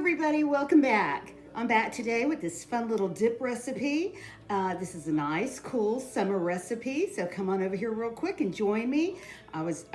everybody, welcome back. I'm back today with this fun little dip recipe. This is a nice, cool summer recipe, so come on over here real quick and join me. I was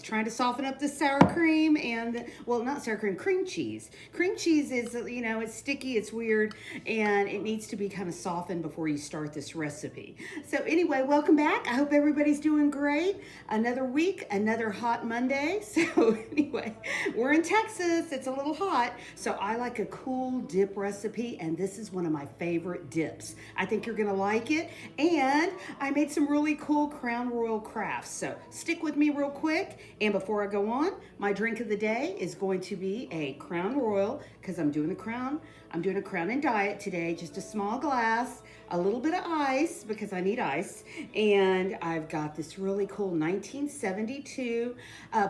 trying to soften up the sour cream and, well, not sour cream, cream cheese. Cream cheese is, it's sticky, it's weird, and it needs to be kind of softened before you start this recipe. So anyway, welcome back. I hope everybody's doing great. Another week, another hot Monday. So anyway, we're in Texas. It's a little hot, so I like a cool dip recipe, and this is one of my favorite dips. I think you're gonna like it, and I made some really cool Crown Royal crafts, so stick with me real quick. And before I go on, my drink of the day is going to be a Crown Royal, because I'm doing a Crown and Diet today, just a small glass, a little bit of ice because I need ice, and I've got this really cool 1972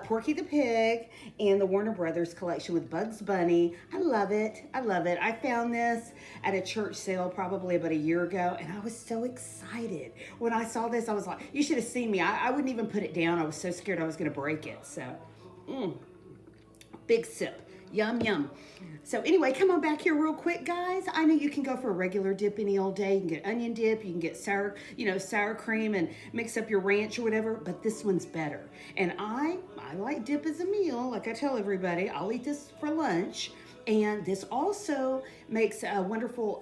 Porky the Pig and the Warner Brothers collection with Bugs Bunny. I love it. I love it. I found this at a church sale probably about a year ago, and I was so excited. When I saw this, I was like, you should have seen me. I wouldn't even put it down. I was so scared I was going to break it. So, big sip. Yum, yum. So anyway, come on back here real quick, guys. I know you can go for a regular dip any old day. You can get onion dip, you can get sour cream and mix up your ranch or whatever, but this one's better. And I like dip as a meal. Like I tell everybody, I'll eat this for lunch. And this also makes a wonderful,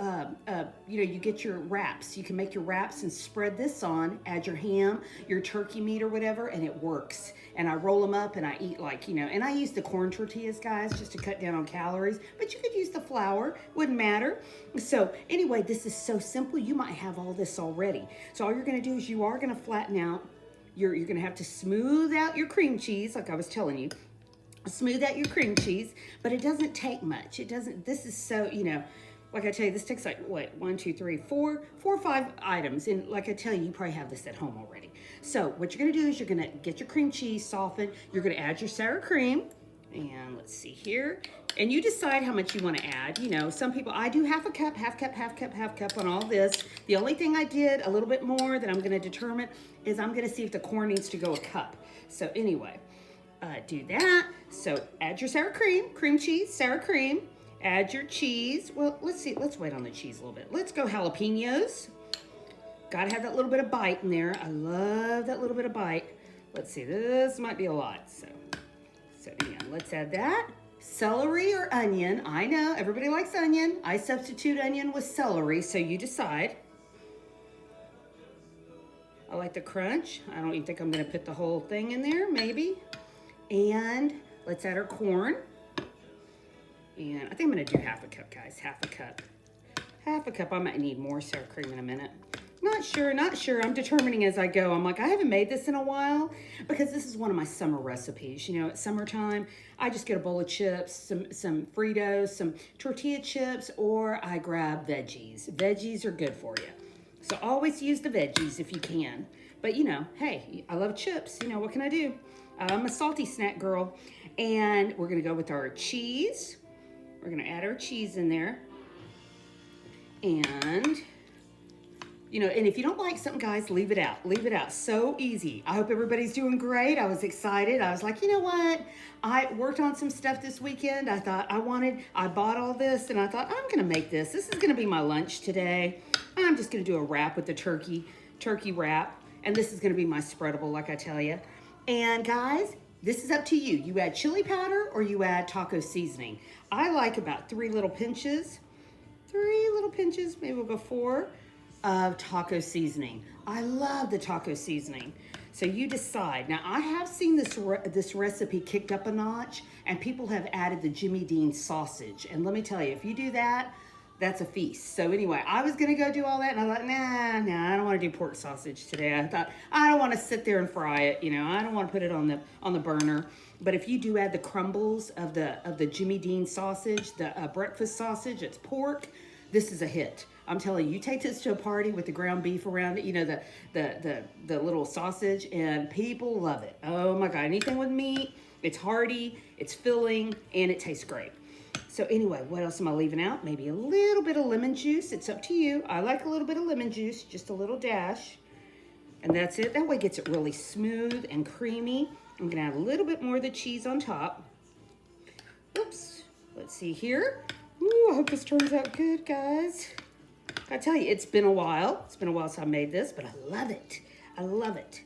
you get your wraps. You can make your wraps and spread this on, add your ham, your turkey meat or whatever, and it works. And I roll them up and I eat and I use the corn tortillas, guys, just to cut down on calories, but you could use the flour, wouldn't matter. So anyway, this is so simple. You might have all this already. So all you're gonna do is you are gonna flatten out. You're gonna have to smooth out your cream cheese, like I was telling you. Smooth out your cream cheese, but it doesn't take much. This is so, like I tell you, this takes like, what, 1, 2, 3, 4 or 5 items. And like I tell you, you probably have this at home already. So what you're gonna do is you're gonna get your cream cheese softened. You're gonna add your sour cream. And let's see here. And you decide how much you want to add. Some people, I do half cup on all this. The only thing I did a little bit more that I'm gonna determine is I'm gonna see if the corn needs to go a cup. So anyway, do that. So add your sour cream cheese, sour cream, add your cheese. Well, let's see, let's wait on the cheese a little bit. Let's go jalapeños. Gotta have that little bit of bite in there. I love that little bit of bite. Let's see, this might be a lot. So yeah, let's add that. Celery or onion. I know, everybody likes onion. I substitute onion with celery, so you decide. I like the crunch. I don't even think I'm gonna put the whole thing in there, maybe. And let's add our corn. And I think I'm gonna do half a cup, guys, half a cup. Half a cup, I might need more sour cream in a minute. Not sure, I'm determining as I go. I'm like, I haven't made this in a while because this is one of my summer recipes. It's summertime, I just get a bowl of chips, some Fritos, some tortilla chips, or I grab veggies. Veggies are good for you. So always use the veggies if you can. But hey, I love chips. What can I do? I'm a salty snack girl. And we're gonna go with our cheese. We're gonna add our cheese in there. And, and if you don't like something, guys, leave it out. Leave it out. So easy. I hope everybody's doing great. I was excited. I was like, you know what? I worked on some stuff this weekend. I thought I bought all this, and I thought, I'm gonna make this. This is gonna be my lunch today. I'm just gonna do a wrap with the turkey wrap. And this is gonna be my spreadable, like I tell you. And guys, this is up to you. You add chili powder or you add taco seasoning. I like about 3 little pinches. 3 little pinches, maybe we'll go 4, of taco seasoning. I love the taco seasoning. So you decide. Now I have seen this recipe kicked up a notch, and people have added the Jimmy Dean sausage. And let me tell you, if you do that, that's a feast. So anyway, I was gonna go do all that, and I thought, nah, I don't want to do pork sausage today. I thought I don't want to sit there and fry it. I don't want to put it on the burner. But if you do add the crumbles of the Jimmy Dean sausage, the breakfast sausage, it's pork. This is a hit. I'm telling you, you take this to a party with the ground beef around it, the little sausage, and people love it. Oh my God, anything with meat, it's hearty, it's filling, and it tastes great. So anyway, what else am I leaving out? Maybe a little bit of lemon juice. It's up to you. I like a little bit of lemon juice, just a little dash. And that's it. That way it gets it really smooth and creamy. I'm gonna add a little bit more of the cheese on top. Oops. Let's see here. Ooh, I hope this turns out good, guys. I tell you, it's been a while. It's been a while since I made this, but I love it. I love it.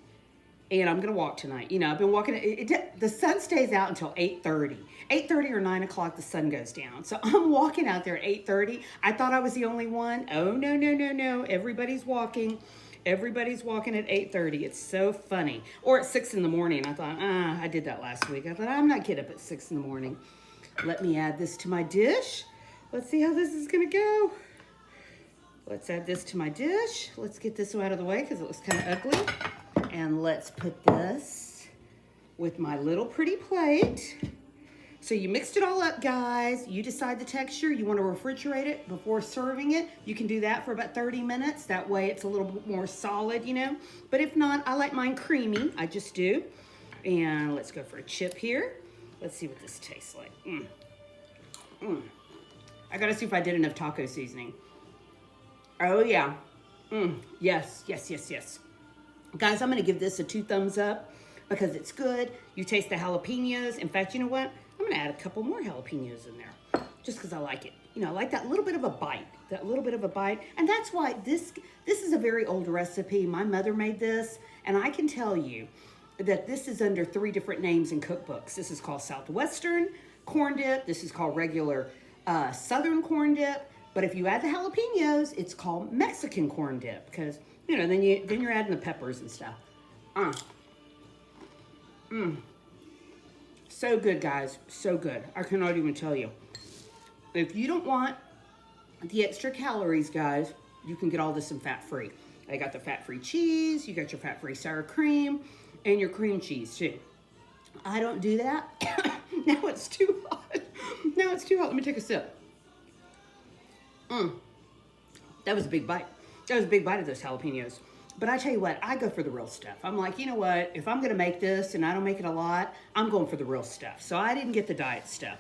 And I'm gonna walk tonight. You know, I've been walking. The sun stays out until 8:30. 8:30 or 9 o'clock, the sun goes down. So I'm walking out there at 8:30. I thought I was the only one. Oh, no, no, no, no. Everybody's walking. Everybody's walking at 8:30. It's so funny. Or at 6 in the morning. I thought, I did that last week. I thought, I'm not getting up at 6 in the morning. Let me add this to my dish. Let's see how this is gonna go. Let's add this to my dish. Let's get this one out of the way because it looks kind of ugly. And let's put this with my little pretty plate. So you mixed it all up, guys. You decide the texture. You want to refrigerate it before serving it. You can do that for about 30 minutes. That way it's a little bit more solid, you know. But if not, I like mine creamy. I just do. And let's go for a chip here. Let's see what this tastes like. I gotta see if I did enough taco seasoning. Oh yeah. Yes, yes, yes, yes. Guys, I'm gonna give this a 2 thumbs up because it's good. You taste the jalapeños. In fact, you know what? I'm gonna add a couple more jalapeños in there just because I like it. You know, I like that little bit of a bite, And that's why this is a very old recipe. My mother made this, and I can tell you that this is under 3 different names in cookbooks. This is called Southwestern corn dip. This is called regular Southern corn dip. But if you add the jalapeños, it's called Mexican corn dip because, you know, then you're adding the peppers and stuff. So good, guys. So good. I cannot even tell you. If you don't want the extra calories, guys, you can get all this in fat-free. I got the fat-free cheese. You got your fat-free sour cream and your cream cheese, too. I don't do that. Now it's too hot. Now it's too hot. Let me take a sip. That was a big bite. That was a big bite of those jalapeños. But I tell you what, I go for the real stuff. I'm like, you know what? If I'm going to make this and I don't make it a lot, I'm going for the real stuff. So I didn't get the diet stuff.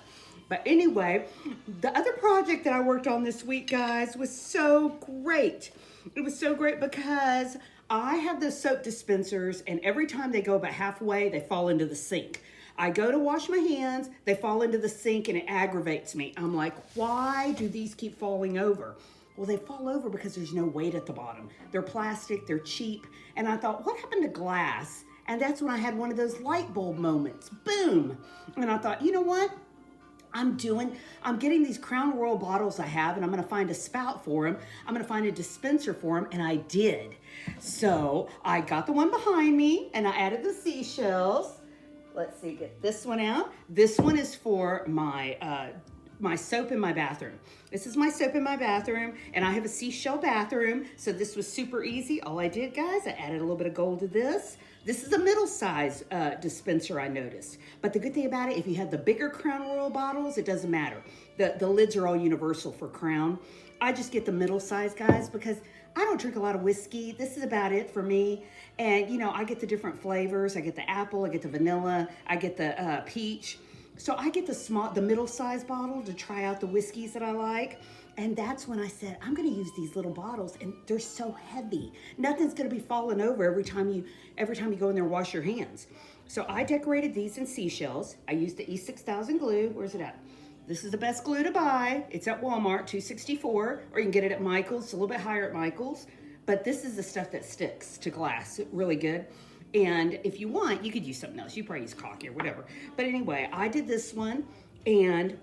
But anyway, the other project that I worked on this week, guys, was so great. It was so great because I have those soap dispensers, and every time they go about halfway, they fall into the sink. I go to wash my hands, they fall into the sink, and it aggravates me. I'm like, why do these keep falling over? Well, they fall over because there's no weight at the bottom. They're plastic, they're cheap. And I thought, what happened to glass? And that's when I had one of those light bulb moments. Boom. And I thought, you know what? I'm getting these Crown Royal bottles I have, and I'm going to find a spout for them. I'm going to find a dispenser for them, and I did. So I got the one behind me, and I added the seashells. Let's see, get this one out. This one is for my my soap in my bathroom. This is my soap in my bathroom, and I have a seashell bathroom, so this was super easy. All I did, guys, I added a little bit of gold to this. This is a middle-size dispenser, I noticed. But the good thing about it, if you have the bigger Crown Royal bottles, it doesn't matter. The lids are all universal for Crown. I just get the middle size, guys, because I don't drink a lot of whiskey. This is about it for me. And, you know, I get the different flavors. I get the apple, I get the vanilla, I get the peach. So I get the middle size bottle to try out the whiskeys that I like. And that's when I said, I'm gonna use these little bottles, and they're so heavy. Nothing's gonna be falling over every time you go in there and wash your hands. So I decorated these in seashells. I used the E6000 glue. Where's it at? This is the best glue to buy. It's at Walmart, $2.64, or you can get it at Michael's. It's a little bit higher at Michael's. But this is the stuff that sticks to glass. It's really good. And if you want, you could use something else. You probably use caulk or whatever. But anyway, I did this one, and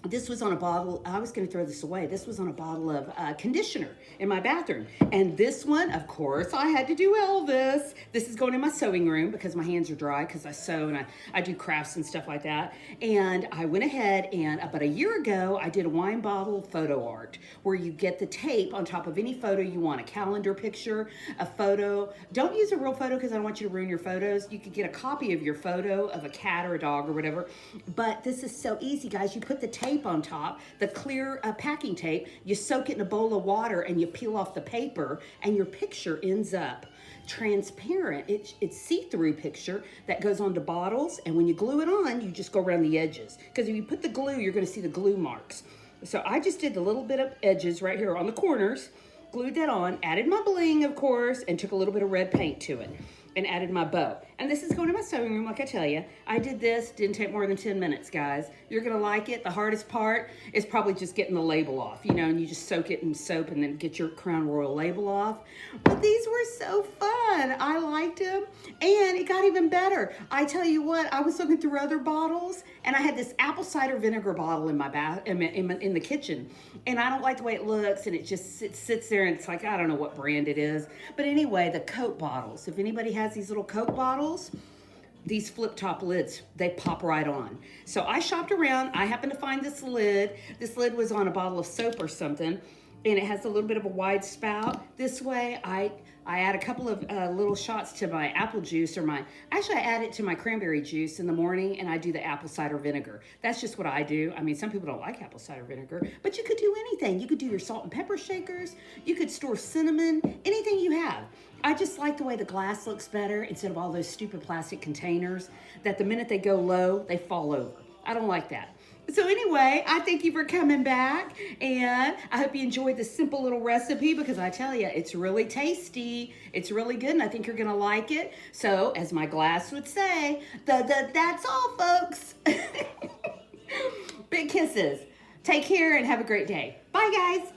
this was on a bottle. I was going to throw this away. This was on a bottle of conditioner in my bathroom. And this one, of course, I had to do Elvis. This is going in my sewing room because my hands are dry because I sew and I do crafts and stuff like that. And I went ahead, and about a year ago, I did a wine bottle photo art where you get the tape on top of any photo you want, a calendar picture, a photo. Don't use a real photo because I don't want you to ruin your photos. You could get a copy of your photo of a cat or a dog or whatever. But this is so easy, guys. You put the tape on top, the clear packing tape, you soak it in a bowl of water, and you peel off the paper, and your picture ends up transparent. It's see-through picture that goes onto bottles, and when you glue it on, you just go around the edges, because if you put the glue, you're going to see the glue marks. So I just did the little bit of edges right here on the corners, glued that on, added my bling, of course, and took a little bit of red paint to it, and added my bow. And this is going to my sewing room, like I tell you. I did this, didn't take more than 10 minutes, guys. You're going to like it. The hardest part is probably just getting the label off, you know, and you just soak it in soap and then get your Crown Royal label off. But these were so fun. I liked them. And it got even better. I tell you what, I was looking through other bottles, and I had this apple cider vinegar bottle in my in the kitchen. And I don't like the way it looks, and it just sits there, and it's like, I don't know what brand it is. But anyway, the Coke bottles. If anybody has these little Coke bottles, these flip top lids, they pop right on. So I shopped around. I happened to find this lid. This lid was on a bottle of soap or something, and it has a little bit of a wide spout. This way, I add a couple of little shots to my apple juice, or actually I add it to my cranberry juice in the morning, and I do the apple cider vinegar. That's just what I do. I mean, some people don't like apple cider vinegar, but you could do anything. You could do your salt and pepper shakers. You could store cinnamon, anything you have. I just like the way the glass looks better instead of all those stupid plastic containers that the minute they go low, they fall over. I don't like that. So anyway, I thank you for coming back, and I hope you enjoyed this simple little recipe, because I tell you, it's really tasty. It's really good, and I think you're going to like it. So, as my glass would say, that's all, folks. Big kisses. Take care and have a great day. Bye, guys.